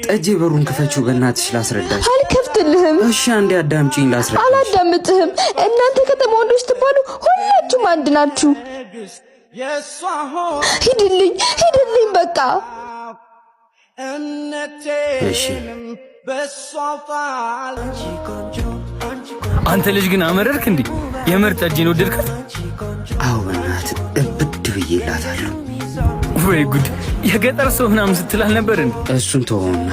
ጠጂ በሩን ክፈችው በእናትሽ ላስረዳሽ። አልከፍትልህም። እሺ አንዴ አዳምጪኝ ላስረዳሽ። አላዳምጥህም። እናንተ ከተማ ወንዶች ትባሉ ሁላችሁም አንድ ናችሁ። ሂድልኝ በቃ። እሺ አንተ ልጅ ግን አመረርክ እንዴ? የምር ጠጂን ወደድካት? አዎ በእናትህ እብድ ብዬላታለሁ። ወይ ጉድ! የገጠር ሰው ምናምን ስትላል ነበር እንዴ? እሱን ተወውና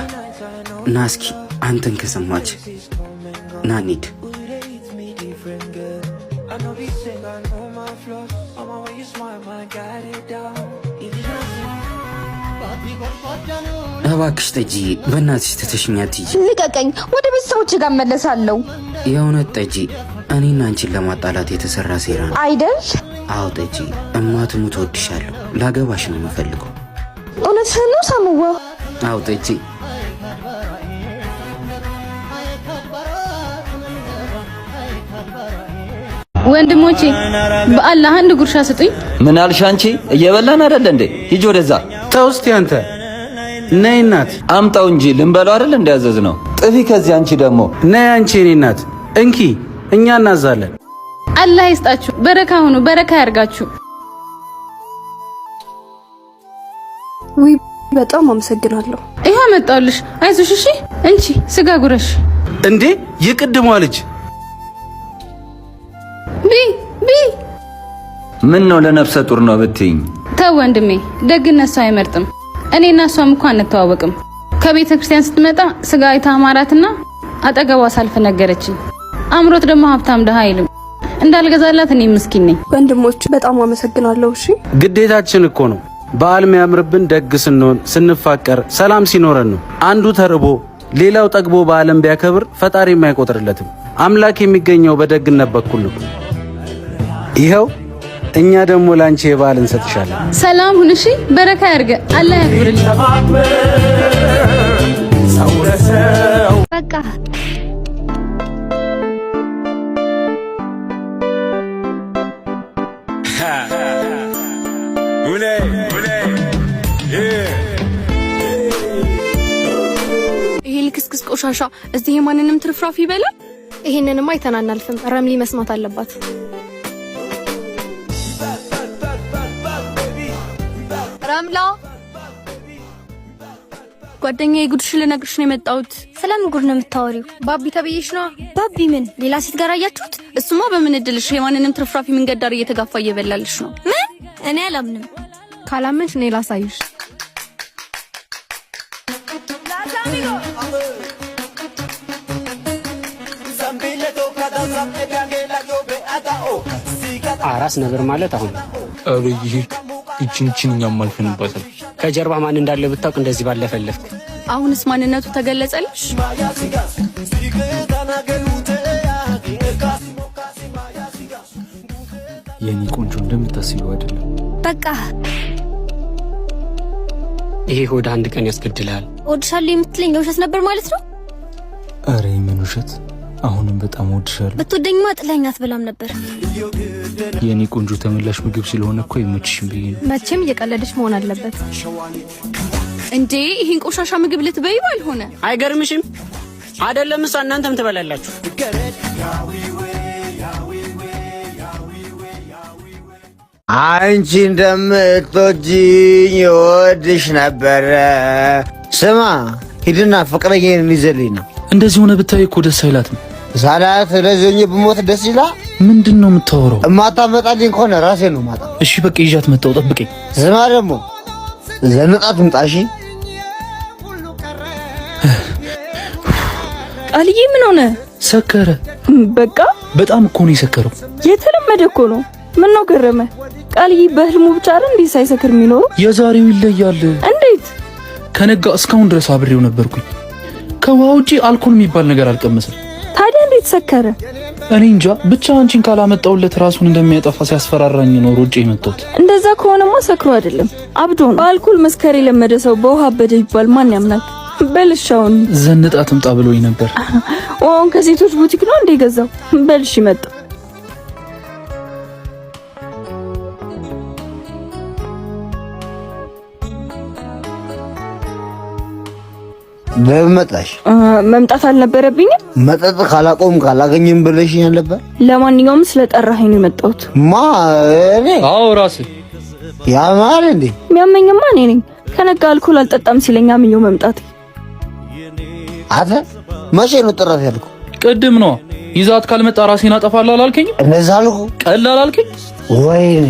ና እስኪ አንተን ከሰማች ና እንሂድ። እባክሽ ጠጂ በእናትሽ ትተሽኝ አትሂጂ። ልቀቀኝ፣ ወደ ቤተሰቦቼ ጋር እመለሳለሁ። የእውነት ጠጂ እኔና አንቺን ለማጣላት የተሰራ ሴራ ነው አይደል? አዎ ጠጂ እማትሙት እወድሻለሁ። ላገባሽ ነው የምፈልገው። እውነትህን ነው ሳሙዋ? አዎ ጠጂ። ወንድሞቼ በአላህ አንድ ጉርሻ ስጡኝ። ምን አልሽ አንቺ? እየበላን አይደል እንዴ? ሂጂ ወደዛ። ተው እስቲ አንተ ነይ እናት። አምጣው እንጂ ልንበላው አይደል እንዳያዘዝ ነው። ጥፊ ከዚህ። አንቺ ደግሞ ነይ አንቺ የኔ እናት። እንኪ እኛ እናዛለን። አላህ ይስጣችሁ፣ በረካ ሁኑ፣ በረካ ያርጋችሁ። ውይ በጣም አመሰግናለሁ። ይሄ መጣልሽ። አይዞሽ እሺ። እንቺ ስጋ ጉረሽ። እንዴ የቅድሟ ልጅ ቢ ምን ነው ለነፍሰ ጡር ነው ብትይኝ? ተው ወንድሜ፣ ደግነት ሰው አይመርጥም። እኔና እሷም እንኳን አንተዋወቅም። ከቤተ ክርስቲያን ስትመጣ ስጋ አይታ አማራትና አጠገቧ ሳልፍ ነገረችኝ። አምሮት ደግሞ ሀብታም ደሃ አይልም። እንዳልገዛላት እኔ ምስኪን ነኝ። ወንድሞች በጣም አመሰግናለሁ። እሺ ግዴታችን እኮ ነው። በዓል የሚያምርብን ደግ ስንሆን፣ ስንፋቀር፣ ሰላም ሲኖረን ነው። አንዱ ተርቦ ሌላው ጠግቦ በዓለም ቢያከብር ፈጣሪ የማይቆጥርለትም። አምላክ የሚገኘው በደግነት በኩል ነው። ይኸው እኛ ደግሞ ላንቺ የበዓል እንሰጥሻለን። ሰላም ሁን እሺ። በረካ ያርገ። አላህ ያክብርልኝ። በቃ ይሄ ልክስክስ ቆሻሻ እዚህ የማንንም ትርፍራፊ ይበላል። ይሄንንም አይተን አናልፍም። ረምሊ መስማት አለባት። ረምላ ጓደኛዬ ጉድሽ ልነግርሽ ነው የመጣሁት። ስለምን ጉድ ነው የምታወሪው? ባቢ ተብዬሽ ነው። ባቢ ምን ሌላ ሴት ጋር አያችሁት? እሱማ በምን እድልሽ የማንንም ትርፍራፊ መንገድ ዳር እየተጋፋ እየበላልሽ ነው። ምን? እኔ አላምንም። ካላመንሽ እኔ ላሳይሽ። አራስ ነብር ማለት አሁን አብይ እቺን እኛም አልፈንባታል። ከጀርባ ማን እንዳለ ብታውቅ እንደዚህ ባለፈለፍክ። አሁንስ ማንነቱ ተገለጸልሽ? የኔ ቆንጆ እንደምታስቢው አይደለም። በቃ ይሄ ሆድ አንድ ቀን ያስገድልሃል። እወድሻለሁ የምትለኝ ውሸት ነበር ማለት ነው? አረ ምን ውሸት? አሁንም በጣም እወድሻለሁ። ብትወደኝማ ጥለኸኝ አትበላም ነበር። የኔ ቆንጆ ተመላሽ ምግብ ስለሆነ እኮ አይመችሽም ብዬ ነው። መቼም እየቀለደች መሆን አለበት እንዴ። ይሄን ቆሻሻ ምግብ ልትበይው አልሆነ? አይገርምሽም? አይደለም እሷ እናንተም ትበላላችሁ። አንቺ እንደምትወጂኝ ይወድሽ ነበረ። ስማ ሂድና ፍቅረኛዬን ይዘልኝ ነው። እንደዚህ ሆነ ብታይ እኮ ደስ አይላትም። ሳላት ለዘኝ ብሞት ደስ ይላል። ምንድን ነው የምታወራው? እማታመጣልኝ ከሆነ ራሴ ነው ማጣ። እሺ በቃ ይዣት መጣሁ፣ ጠብቀኝ። ስማ ደግሞ ዘንጣት ምጣሺ። ቃልዬ ምን ሆነ? ሰከረ። በቃ በጣም እኮ ነው የሰከረው። የተለመደ እኮ ነው። ምን ነው ገረመ? ቃልዬ በህልሙ ብቻ አይደል እንዴ ሳይሰክር የሚኖረው? የዛሬው ይለያል። እንዴት? ከነጋ እስካሁን ድረስ አብሬው ነበርኩኝ። ከውሃ ውጪ አልኮል የሚባል ነገር አልቀመሰም። ታዲያ እንዴት ሰከረ? እኔ እንጃ ብቻ አንቺን ካላመጣውለት ራሱን እንደሚያጠፋ ሲያስፈራራኝ ነው ሮጬ የመጣሁት። እንደዛ ከሆነማ ሰክሮ አይደለም አብዶ ነው። በአልኮል መስከር የለመደ ሰው በውሃ አበደ ይባል ማን ያምናል? በልሻውን ዘንጣ ትምጣ ብሎኝ ነበር። ውሃውን ከሴቶች ቡቲክ ነው እንደ ገዛው። በልሽ መጣ። ለምን መጣሽ? መምጣት አልነበረብኝም። መጠጥ ካላቆም ካላገኝም ብለሽኝ ነበር። ለማንኛውም ስለጠራኸኝ ነው የመጣሁት። እኔ? አዎ ራስህ። ያማል እንዴ? የሚያመኝማ እኔ ነኝ። ከነጋ አልኮል አልጠጣም ሲለኝ አምኜው መምጣት። አተ መቼ ነው ጥራት ያልኩህ? ቅድም ነው። ይዛት ካልመጣ ራሴን አጠፋለሁ አላልከኝ? እንደዛ አልኩ። ቀላል አልከኝ። ወይኔ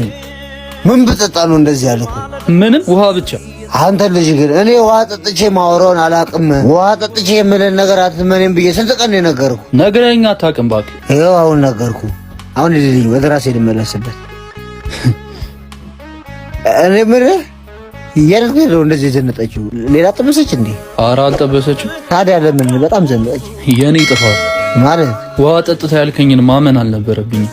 ምን ብጠጣ ነው እንደዚህ ያልኩህ? ምንም ውሃ ብቻ። አንተ ልጅ ግን እኔ ውሃ ጠጥቼ ማወራውን አላቅም። ውሃ ጠጥቼ የምልህን ነገር አትመኔም ብዬ ስንት ቀን ነው የነገርኩህ? ነግረኸኝ አታውቅም እባክህ። ይኸው አሁን ነገርኩህ። አሁን ልጅ ወደ ራሴ ልመለስበት። እኔ የምልህ የት ነው እንደዚህ ዘነጠችው? ሌላ ጠበሰች እንዴ? ኧረ አልጠበሰችም። ታዲያ ለምን በጣም ዘነጠች? የኔ ጥፋት ማለት ውሃ ጠጥታ ያልከኝን ማመን አልነበረብኝም።